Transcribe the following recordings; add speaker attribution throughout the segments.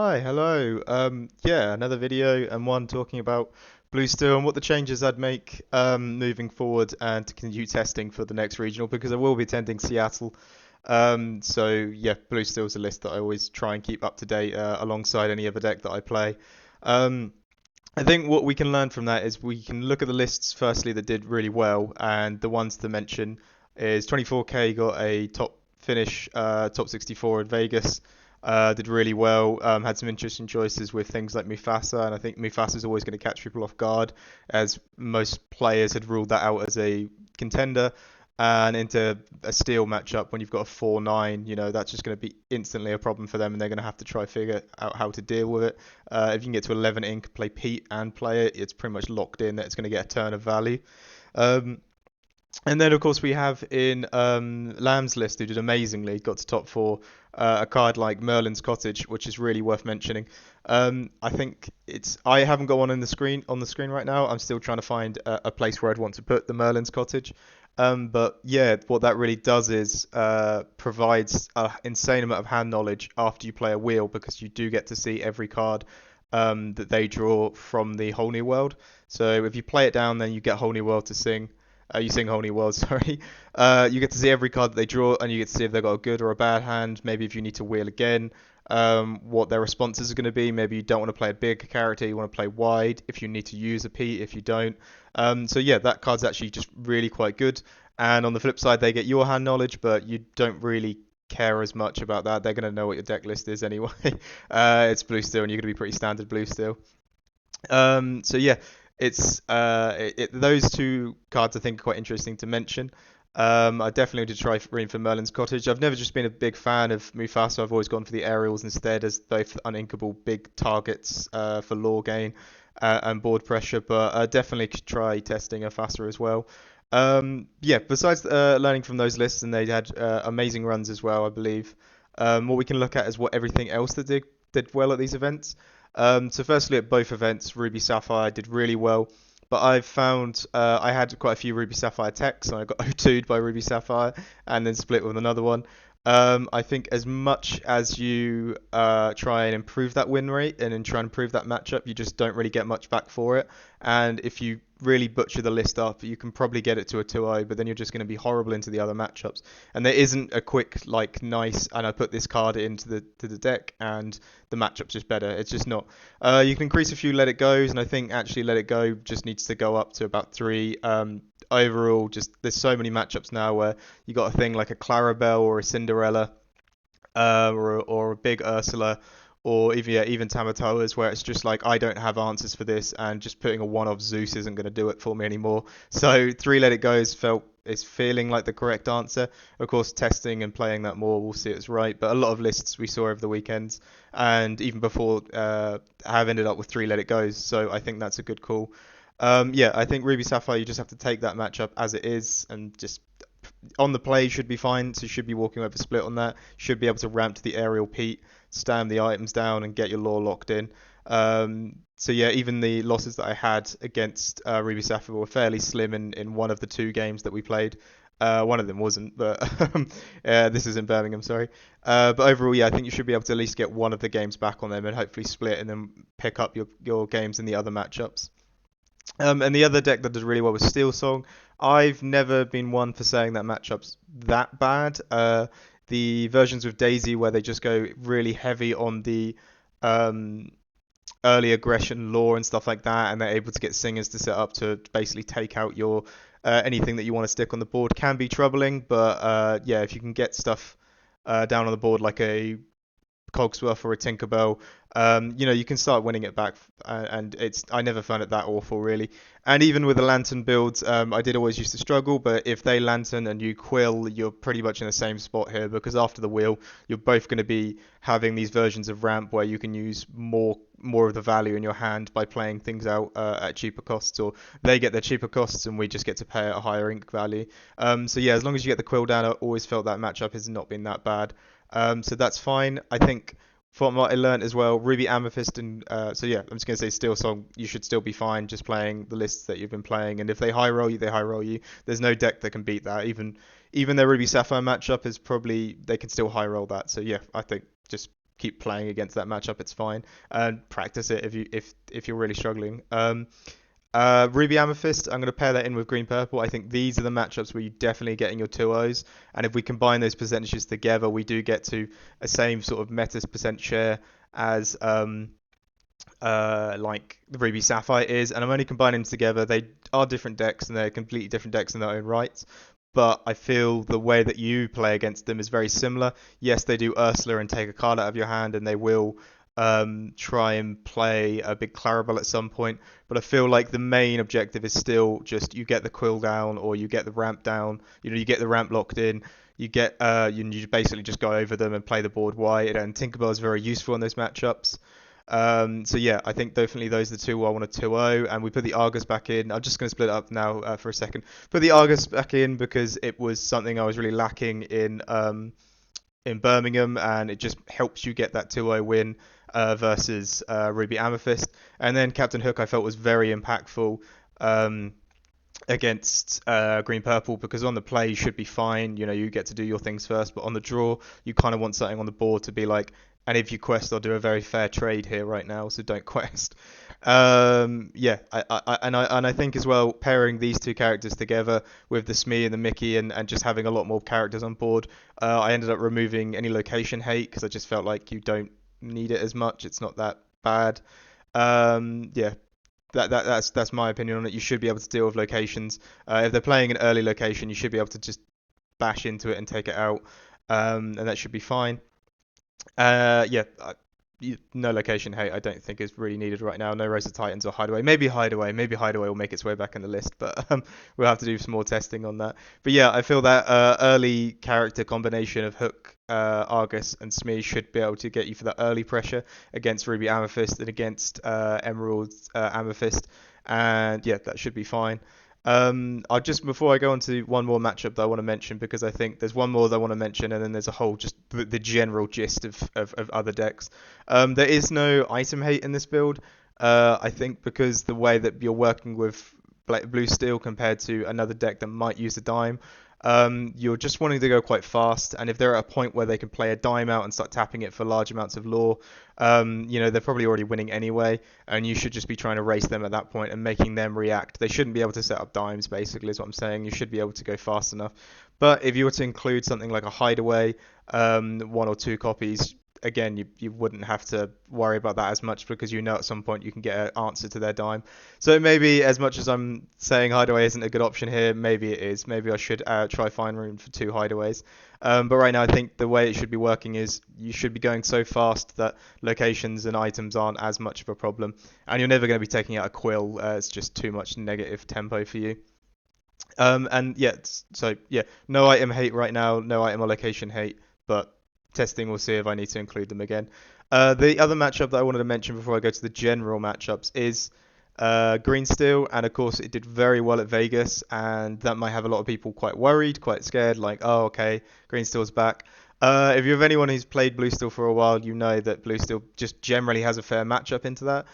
Speaker 1: Hi, hello. Yeah, another video and one talking about Blue Steel and what the changes I'd make moving forward and to continue testing for the next regional because I will be attending Seattle. So yeah, Blue Steel is a list that I always try and keep up to date alongside any other deck that I play. Um, I think what we can learn from that is we can look at the lists firstly that did really well, and the ones to mention is 24K got a top finish, top 64 in Vegas, did really well, had some interesting choices with things like Mufasa, and I think Mufasa is always going to catch people off guard, as most players had ruled that out as a contender. And into a steel matchup when you've got a 4-9, that's just going to be instantly a problem for them, and they're going to have to try figure out how to deal with it. If you can get to 11 ink, play Pete and play it, it's pretty much locked in that it's going to get a turn of value. Um, and then, of course, we have in Lamb's list, who did amazingly, got to top four, a card like Merlin's Cottage, which is really worth mentioning. I think I haven't got one on the screen right now. I'm still trying to find a place where I'd want to put the Merlin's Cottage. But yeah, what that really does is provides an insane amount of hand knowledge after you play a wheel because you do get to see every card that they draw from the whole new world. So if you play it down, then you get whole new world to sing. You sing Whole New World, sorry. You get to see every card that they draw, and you get to see if they've got a good or a bad hand. Maybe if you need to wheel again, what their responses are going to be. Maybe you don't want to play a big character, you want to play wide. If you need to use a P, if you don't. So yeah, that card's actually just really quite good. And on the flip side, they get your hand knowledge, but you don't really care as much about that. They're going to know what your deck list is anyway. It's blue steel, and you're going to be pretty standard blue steel. So yeah, those two cards I think are quite interesting to mention. I definitely would try Green for Merlin's Cottage. I've never just been a big fan of Mufasa. I've always gone for the aerials instead as both uninkable big targets for lore gain and board pressure. But definitely could try testing a Fasa as well. Yeah, besides learning from those lists, and they had amazing runs as well, I believe. What we can look at is what everything else that did well at these events. So firstly, at both events, Ruby Sapphire did really well, but I've found I had quite a few Ruby Sapphire techs, and I got O2'd by Ruby Sapphire, and then split with another one. I think as much as you try and improve that win rate and then try and improve that matchup, you just don't really get much back for it. And if you really butcher the list up, you can probably get it to a 2-0, but then you're just going to be horrible into the other matchups. And there isn't a quick, like, nice, and I put this card into the deck, and the matchup's just better. It's just not. You can increase a few Let It Goes, and I think actually Let It Go just needs to go up to about 3. Overall, just there's so many matchups now where you got a thing like a Clarabelle or a Cinderella, or a big Ursula, or even yeah, even Tamatoas, where it's just like I don't have answers for this, and just putting a one of Zeus isn't going to do it for me anymore. So 3 Let It Goes is feeling like the correct answer. Of course, testing and playing that more, we'll see it's right. But a lot of lists we saw over the weekends, and even before, have ended up with 3 Let It Goes. So I think that's a good call. Yeah, I think Ruby Sapphire, you just have to take that matchup as it is and just on the play should be fine. So you should be walking over split on that. Should be able to ramp to the aerial Pete, stand the items down, and get your lore locked in. So yeah, even the losses that I had against Ruby Sapphire were fairly slim in one of the 2 games that we played. One of them wasn't, but this is in Birmingham, sorry. But overall, yeah, I think you should be able to at least get one of the games back on them and hopefully split and then pick up your games in the other matchups. And the other deck that did really well was Steel Song. I've never been one for saying that matchup's that bad. The versions with Daisy where they just go really heavy on the um, early aggression lore and stuff like that, and they're able to get singers to set up to basically take out your anything that you want to stick on the board can be troubling. But yeah, if you can get stuff down on the board like a Cogsworth or a Tinkerbell, you can start winning it back, and I never found it that awful really. And even with the Lantern builds, I did always used to struggle, but if they Lantern and you Quill, you're pretty much in the same spot here because after the wheel, you're both going to be having these versions of ramp where you can use more of the value in your hand by playing things out at cheaper costs, or they get their cheaper costs and we just get to pay at a higher ink value. So yeah, as long as you get the Quill down, I always felt that matchup has not been that bad. So that's fine. I think from what I learned as well, Ruby Amethyst and so yeah, I'm just gonna say Steel Song. You should still be fine just playing the lists that you've been playing, and if they high roll you, they high roll you. There's no deck that can beat that. Even their Ruby Sapphire matchup is probably they can still high roll that. So yeah, I think just keep playing against that matchup. It's fine, and practice it if you're really struggling. Ruby Amethyst, I'm going to pair that in with Green Purple. I think these are the matchups where you're definitely getting your 2-0s. And if we combine those percentages together, we do get to a same sort of meta percent share as like the Ruby Sapphire is. And I'm only combining them together. They are different decks and they're completely different decks in their own rights. But I feel the way that you play against them is very similar. Yes, they do Ursula and take a card out of your hand, and they will try and play a big Clarabelle at some point. But I feel like the main objective is still just you get the quill down or you get the ramp down. You know, you get the ramp locked in. You basically just go over them and play the board wide. And Tinkerbell is very useful in those matchups. So yeah, I think definitely those are the two I want to 2-0, and we put the Argus back in. I'm just going to split it up now for a second. Put the Argus back in because it was something I was really lacking in Birmingham, and it just helps you get that 2-0 win versus Ruby Amethyst. And then Captain Hook I felt was very impactful against Green Purple because on the play you should be fine. You know, you get to do your things first, but on the draw you kind of want something on the board to be like, and if you quest, I'll do a very fair trade here right now, so don't quest. Yeah, I think as well pairing these two characters together with the Smee and the Mickey and just having a lot more characters on board. I ended up removing any location hate because I just felt like you don't need it as much. It's not that bad. Yeah, that's my opinion on it. You should be able to deal with locations. If they're playing an early location, you should be able to just bash into it and take it out, and that should be fine. Yeah, no location hate I don't think is really needed right now. No Race of Titans or Hideaway. Maybe Hideaway. Maybe Hideaway will make its way back in the list, but we'll have to do some more testing on that. But yeah, I feel that early character combination of Hook, Argus, and Smee should be able to get you for that early pressure against Ruby Amethyst and against Emerald Amethyst. And yeah, that should be fine. I'll just before I go on to one more matchup that I want to mention because I think there's one more that I want to mention and then there's a whole just the general gist of other decks. There is no item hate in this build. I think because the way that you're working with blue steel compared to another deck that might use a dime. You're just wanting to go quite fast, and if they're at a point where they can play a dime out and start tapping it for large amounts of lore, you know, they're probably already winning anyway, and you should just be trying to race them at that point and making them react. They shouldn't be able to set up dimes, basically, is what I'm saying. You should be able to go fast enough. But if you were to include something like a hideaway, one or two copies, again, you wouldn't have to worry about that as much because you know at some point you can get an answer to their dime. So maybe as much as I'm saying hideaway isn't a good option here, maybe it is. Maybe I should try find room for two hideaways. But right now I think the way it should be working is you should be going so fast that locations and items aren't as much of a problem. And you're never going to be taking out a quill. It's just too much negative tempo for you. And yeah, so yeah, no item hate right now, no item or location hate, but testing, we'll see if I need to include them again. The other matchup that I wanted to mention before I go to the general matchups is Green Steel, and of course it did very well at Vegas, and that might have a lot of people quite worried, quite scared, like, oh, okay, Green Steel's back. If you have anyone who's played Blue Steel for a while, you know that Blue Steel just generally has a fair matchup into that.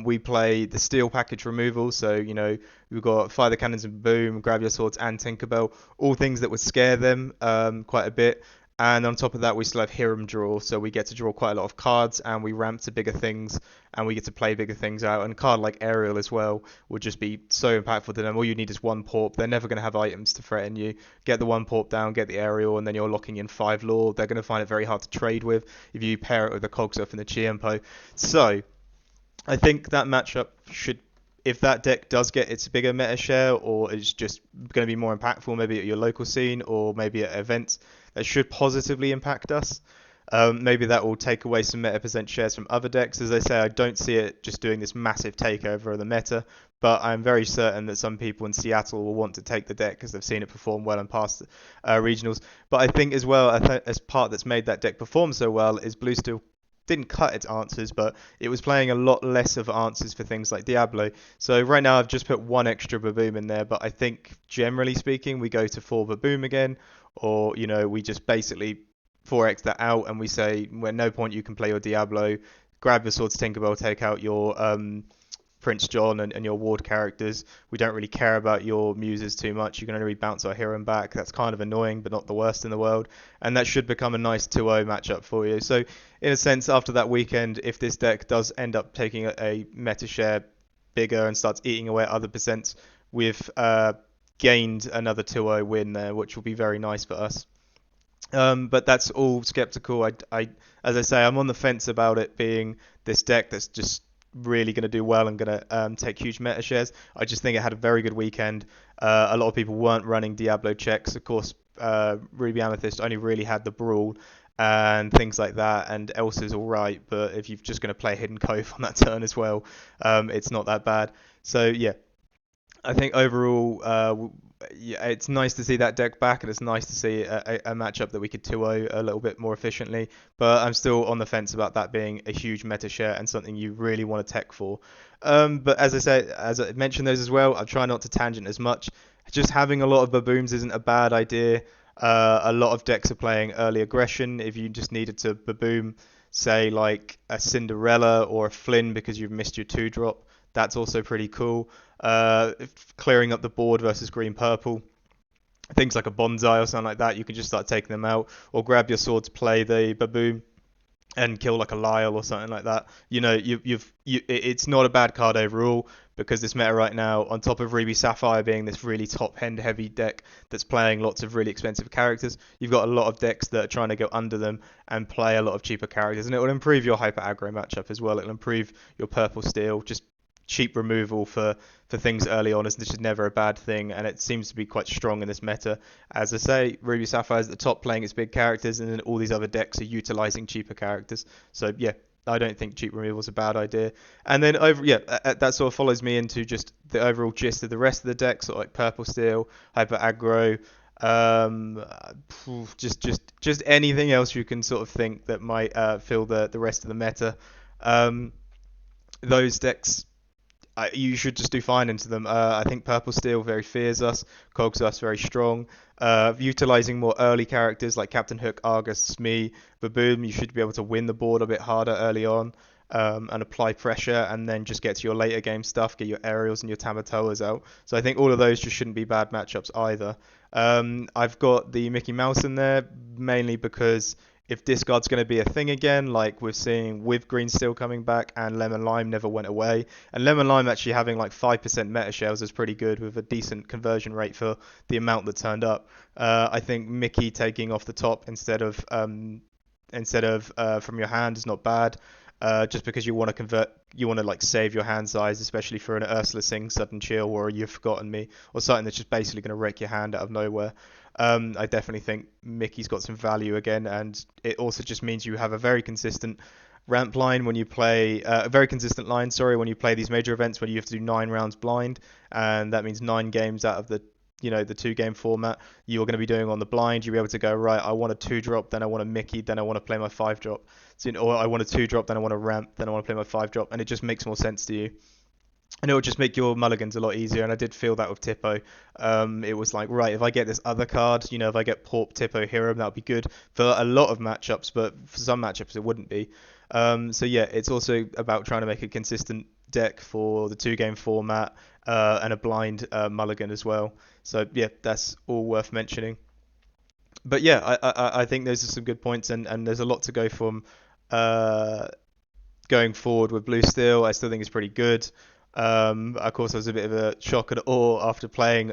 Speaker 1: We play the steel package removal, so you know we've got fire the cannons and boom, grab your swords and Tinkerbell, all things that would scare them quite a bit. And on top of that, we still have Hiram draw, so we get to draw quite a lot of cards, and we ramp to bigger things, and we get to play bigger things out. And a card like Ariel as well would just be so impactful to them. All you need is one Porp. They're never going to have items to threaten you. Get the one Porp down, get the Ariel, and then you're locking in 5 lore. They're going to find it very hard to trade with if you pair it with the Cogsworth and the Chiempo. So I think that matchup should, if that deck does get its bigger meta share, or it's just going to be more impactful, maybe at your local scene or maybe at events, that should positively impact us. Maybe that will take away some meta percent shares from other decks. As I say, I don't see it just doing this massive takeover of the meta, but I'm very certain that some people in Seattle will want to take the deck because they've seen it perform well in past regionals. But I think as well, as part that's made that deck perform so well is Blue Steel didn't cut its answers, but it was playing a lot less of answers for things like Diablo. So right now I've just put one extra Baboom in there, but I think generally speaking we go to 4 Baboom again, or you know we just basically 4x that out and we say, well, at no point you can play your Diablo, grab your swords Tinkerbell, take out your Prince John and your ward characters. We don't really care about your muses too much. You can only bounce our hero back. That's kind of annoying, but not the worst in the world. And that should become a nice 2-0 matchup for you. So, in a sense, after that weekend, if this deck does end up taking a meta share bigger and starts eating away at other percents, we've gained another 2-0 win there, which will be very nice for us. But that's all skeptical. As I say, I'm on the fence about it being this deck that's just really going to do well and going to take huge meta shares. I just think it had a very good weekend. A lot of people weren't running Diablo checks. Of course, Ruby Amethyst only really had the Brawl and things like that, and Elsa's all right. But if you're just going to play Hidden Cove on that turn as well, it's not that bad. So yeah, I think overall, yeah, it's nice to see that deck back, and it's nice to see a matchup that we could 2-0 a little bit more efficiently. But I'm still on the fence about that being a huge meta share and something you really want to tech for. But as I said, as I mentioned those as well, I'll try not to tangent as much. Just having a lot of baboons isn't a bad idea. A lot of decks are playing early aggression. If you just needed to baboon, say like a Cinderella or a Flynn because you've missed your 2-drop, that's also pretty cool. Clearing up the board versus green purple, things like a bonsai or something like that, you can just start taking them out, or grab your sword to play the baboon and kill like a Lyle or something like that. You know, it's not a bad card overall, because this meta right now, on top of Ruby Sapphire being this really top end heavy deck that's playing lots of really expensive characters, you've got a lot of decks that are trying to go under them and play a lot of cheaper characters, and it will improve your hyper aggro matchup as well. It'll improve your purple steel, just cheap removal for things early on is just never a bad thing, and it seems to be quite strong in this meta. As I say, Ruby Sapphire is at the top playing its big characters, and then all these other decks are utilizing cheaper characters. So yeah, I don't think cheap removal is a bad idea. And then that sort of follows me into just the overall gist of the rest of the decks, sort of like purple steel, hyper aggro, just anything else you can sort of think that might fill the rest of the meta. Those decks, you should just do fine into them. I think Purple Steel very fears us, cogs us very strong. Utilizing more early characters like Captain Hook, Argus, Smee, Baboom, you should be able to win the board a bit harder early on, and apply pressure, and then just get to your later game stuff, get your aerials and your Tamatoas out. So I think all of those just shouldn't be bad matchups either. I've got the Mickey Mouse in there mainly because if discard's going to be a thing again, like we're seeing with Green Steel coming back and Lemon Lime never went away, and Lemon Lime actually having like 5% meta shares is pretty good with a decent conversion rate for the amount that turned up. I think Mickey taking off the top instead of from your hand is not bad. Just because you want to convert, you want to like save your hand size, especially for an Ursula Singh sudden chill or a You've Forgotten Me or something that's just basically going to wreck your hand out of nowhere. I definitely think Mickey's got some value again, and it also just means you have a very consistent ramp line when you play a very consistent line. Sorry, when you play these major events where you have to do 9 rounds blind, and that means 9 games out of the the 2 game format you're going to be doing on the blind. You'll be able to go, right, I want a 2-drop, then I want a Mickey, then I want to play my 5-drop. So, or I want a 2-drop, then I want a ramp, then I want to play my 5-drop, and it just makes more sense to you. And it will just make your mulligans a lot easier, and I did feel that with Tippo. It was like, right, if I get this other card, if I get Porp, Tippo, Hero, that would be good for a lot of matchups, but for some matchups it wouldn't be. So yeah, it's also about trying to make a consistent deck for the 2 game format, and a blind mulligan as well. So yeah, that's all worth mentioning. But yeah, I think those are some good points, and there's a lot to go from uh, going forward with Blue Steel. I still think it's pretty good. Of course, I was a bit of a shock and awe after playing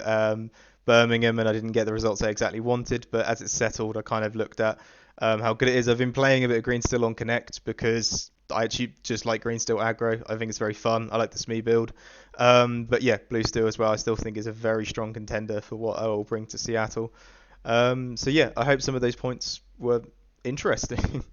Speaker 1: Birmingham, and I didn't get the results I exactly wanted. But as it's settled, I kind of looked at how good it is. I've been playing a bit of Green Steel on Connect because I actually just like Green Steel aggro. I think it's very fun. I like the Smee build. But yeah, Blue Steel as well, I still think is a very strong contender for what I will bring to Seattle. So yeah, I hope some of those points were interesting.